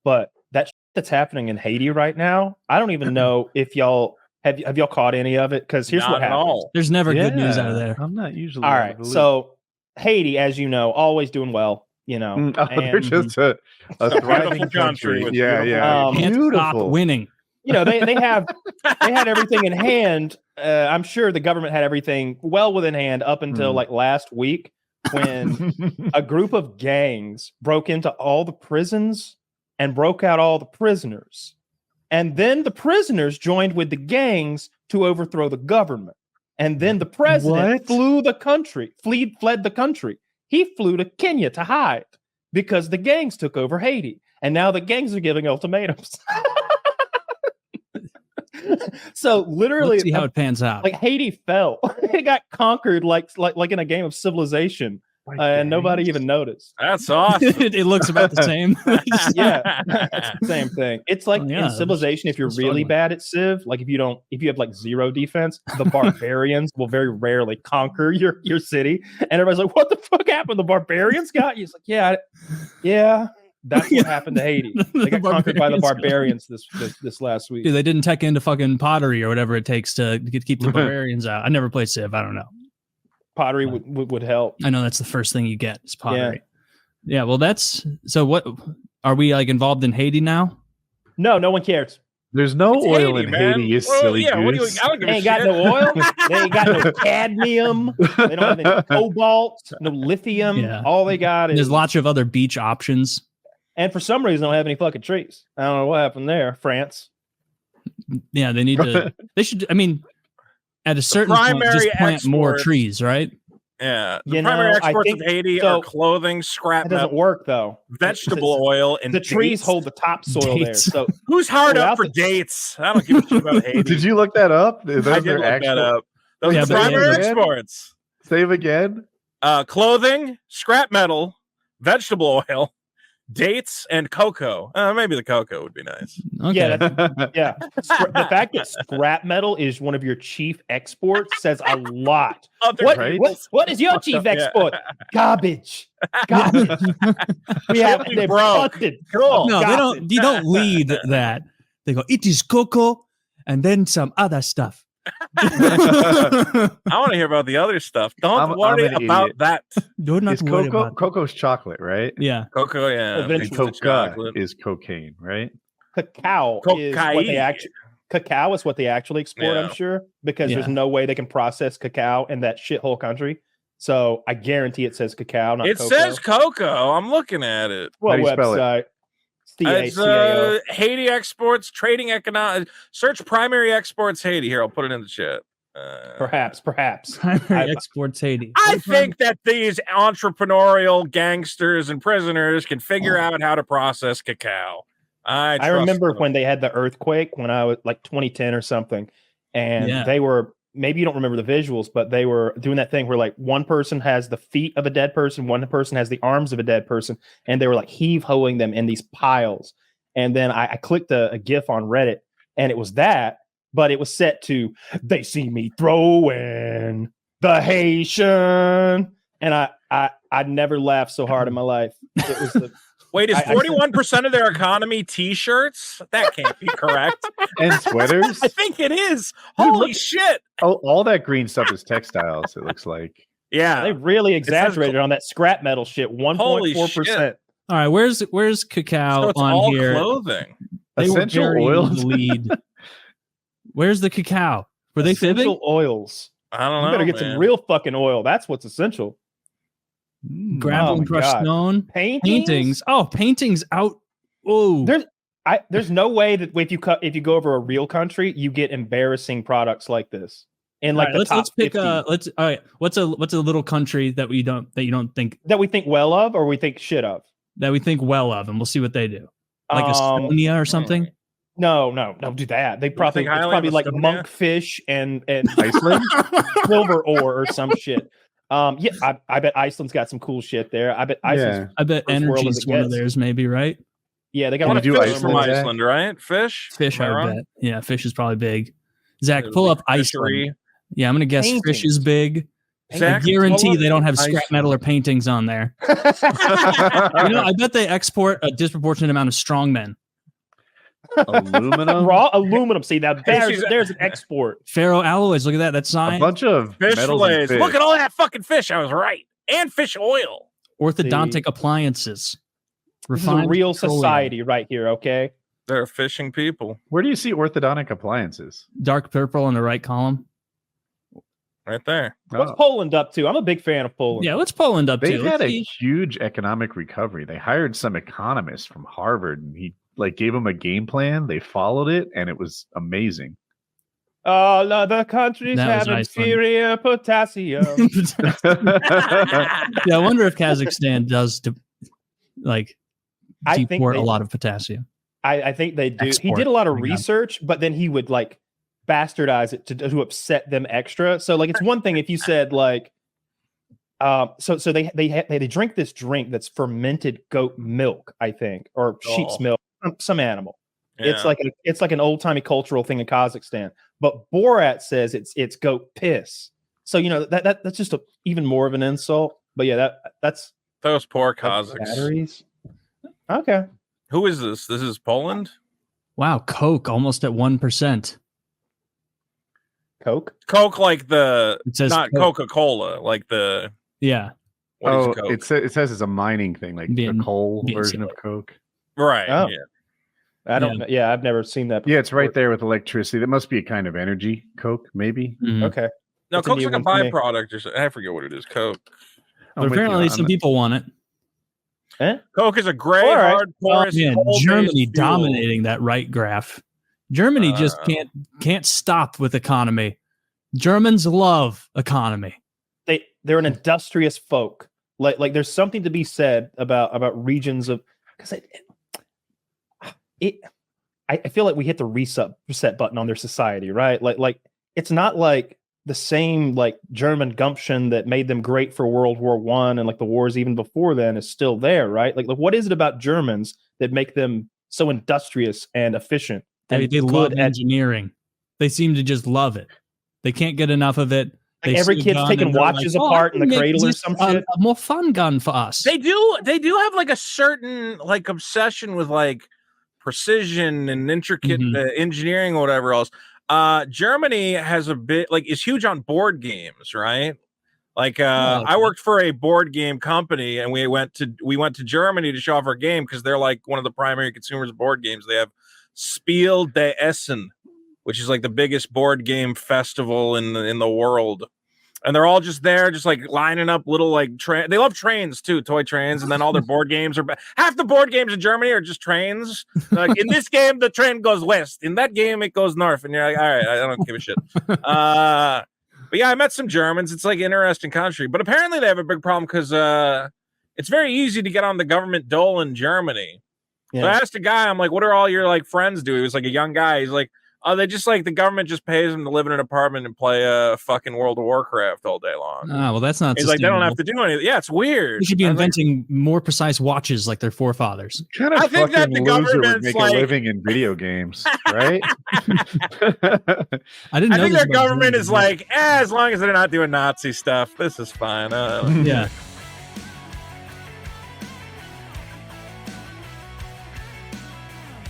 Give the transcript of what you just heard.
but that shit that's happening in Haiti right now, I don't even know if y'all have y'all caught any of it, because here's what happened. There's never good news out of there. I'm not usually all right. So Haiti, as you know, always doing well. They're just a thriving country. Yeah. Can't stop winning. They had everything in hand. I'm sure the government had everything well within hand up until like last week, when a group of gangs broke into all the prisons and broke out all the prisoners. And then the prisoners joined with the gangs to overthrow the government. And then the president fled the country. He flew to Kenya to hide because the gangs took over Haiti. And now the gangs are giving ultimatums. So literally, let's see how it pans out. Like Haiti fell. It got conquered like in a game of Civilization. And nobody even noticed. That's awesome. It looks about the same. Yeah, it's the same thing. It's like in Civilization, if you're really bad at Civ, like if you have like zero defense, the barbarians will very rarely conquer your city. And everybody's like, "What the fuck happened? The barbarians got you?" It's like, yeah. That's what happened to Haiti. They got conquered by the barbarians this last week. Dude, they didn't tech into fucking pottery or whatever it takes to keep the barbarians out. I never played Civ. I don't know. Pottery would help. I know that's the first thing you get is pottery. Yeah. Well, so. What are we like involved in Haiti now? No one cares. There's no oil in Haiti, you silly goose. They ain't got no oil. They ain't got no cadmium. They don't have any cobalt, no lithium. Yeah. All they got is... There's lots of other beach options. And for some reason, they don't have any fucking trees. I don't know what happened there, France. Yeah, they need to... They should... I mean, at a certain point, just plant more trees, right? Yeah. The primary exports of Haiti are clothing, scrap metal. It doesn't work, though. Vegetable oil, and the trees hold the topsoil there. So who's hard up for dates? I don't give a shit about Haiti. Did you look that up? I did look that up. Those are primary exports. Save again. Clothing, scrap metal, vegetable oil, dates, and cocoa. Maybe the cocoa would be nice. Okay. Yeah. The fact that scrap metal is one of your chief exports saes a lot. What is your chief export? Garbage. They're busted. Cool. No, they don't. You don't lead that. They go, it is cocoa, and then some other stuff. I want to hear about the other stuff. Don't worry about that. Do not worry about it. Cocoa's chocolate, right? Yeah. Cocoa, yeah. And coca is cocaine, right? Cacao is what they actually export, I'm sure, because there's no way they can process cacao in that shithole country. So I guarantee it says cacao, not cocoa. It says cocoa. I'm looking at it. What website? It's Haiti exports, trading economic. Search primary exports Haiti. Here, I'll put it in the chat. Perhaps. Primary exports Haiti. I think that these entrepreneurial gangsters and prisoners can figure out how to process cacao. I remember when they had the earthquake when I was like 2010 or something, and they were. Maybe you don't remember the visuals, but they were doing that thing where like one person has the feet of a dead person, one person has the arms of a dead person, and they were like heave-hoeing them in these piles. And then I clicked a GIF on Reddit, and it was that, but it was set to "They see me throwing the Haitian," and I never laughed so hard in my life. It was the Wait, is 41% of their economy t-shirts? That can't be correct. And sweaters? I think it is. Holy shit. Oh, all that green stuff is textiles, it looks like. Yeah. They really exaggerated on that scrap metal shit. 1.4%. All right, where's cacao so it's on all here? Clothing. Essential oils. Lead. Where's the cacao? Were they fibbing? Essential oils. I don't know. You better get some real fucking oil. That's what's essential. Gravel and crushed stone. Paintings. Oh, paintings out. Oh, there's no way that if you go over a real country, you get embarrassing products like this. And like let's pick all right. What's a little country that you don't think that we think well of or we think shit of? That we think well of, and we'll see what they do. Like Estonia or something. No, don't do that. They probably like monkfish and Iceland, silver ore or some shit. I bet Iceland's got some cool shit there. I bet energy's one of theirs, maybe, right? Yeah, they got to do Iceland, right? Fish, I bet. Yeah, fish is probably big. Zach, pull up Iceland. Yeah, I'm gonna guess fish is big. I guarantee they don't have scrap metal or paintings on there. I bet they export a disproportionate amount of strongmen. Aluminum, raw aluminum. See, now there's an export. Ferroalloys. Look at that. That's sign. a bunch of Fish metals and fillets. fish. Look at all that fucking fish. I was right. And fish oil. Orthodontic appliances. This is a real society right here. Okay. They're fishing people. Where do you see orthodontic appliances? Dark purple in the right column. Right there. What's Poland up to? I'm a big fan of Poland. Yeah, what's Poland up They've to? had a huge economic recovery. They hired some economist from Harvard, and he gave them a game plan. They followed it, and it was amazing. All other countries have inferior potassium. Yeah, I wonder if Kazakhstan does deport a lot of potassium. I think they do. Export. He did a lot of research, but then he would bastardize it to upset them extra. So it's one thing if you said so they drink this drink that's fermented goat milk, I think, or sheep's milk, some animal. Yeah. It's like an old timey cultural thing in Kazakhstan. But Borat says it's goat piss. So that's just even more of an insult. But yeah, that's those poor Kazakhs. Batteries. Okay. Who is this? This is Poland? Wow, Coke almost at 1%. Coke? Coke like it says not Coke. Coca-Cola, like the yeah. What is Coke? It says it's a mining thing, like the coal version of Coke. Right. Oh. Yeah. I don't. Yeah, I've never seen that before. Yeah, it's right there with electricity. That must be a kind of energy, Coke, maybe. Mm-hmm. Okay. No, That's Coke's like a byproduct or something. I forget what it is. Coke. But apparently, some people want it. Coke is a gray, hard, porous. Germany dominating that right graph. Germany just can't stop with economy. Germans love economy. They're an industrious folk. Like there's something to be said about regions of because I feel like we hit the reset button on their society, right? Like it's not like the same German gumption that made them great for World War I and the wars even before then is still there, right? Like what is it about Germans that make them so industrious and efficient? They love engineering. They seem to just love it. They can't get enough of it. Every kid's taking watches apart in the cradle or some shit. A more fun gun for us. They do have a certain obsession with precision and intricate engineering or whatever else. Germany has a bit is huge on board games, right? I worked for a board game company and we went to Germany to show off our game because they're one of the primary consumers of board games. They have Spiel des Essen, which is the biggest board game festival in the world. And they're all just there, just lining up little they love trains too, toy trains. And then all their board games are half the board games in Germany are just trains. In this game, the train goes west. In that game, it goes north. And you're all right, I don't give a shit. But yeah, I met some Germans. It's interesting country. But apparently they have a big problem because it's very easy to get on the government dole in Germany. Yeah. So I asked a guy, I'm like, what are all your friends do? He was a young guy. He's like, oh, they just the government just pays them to live in an apartment and play fucking World of Warcraft all day long. Ah, well, that's not. He's they don't have to do anything. Yeah, it's weird. They should be inventing more precise watches like their forefathers. I think that the government make a living in video games, right? I think their government is as long as they're not doing Nazi stuff, this is fine. Yeah.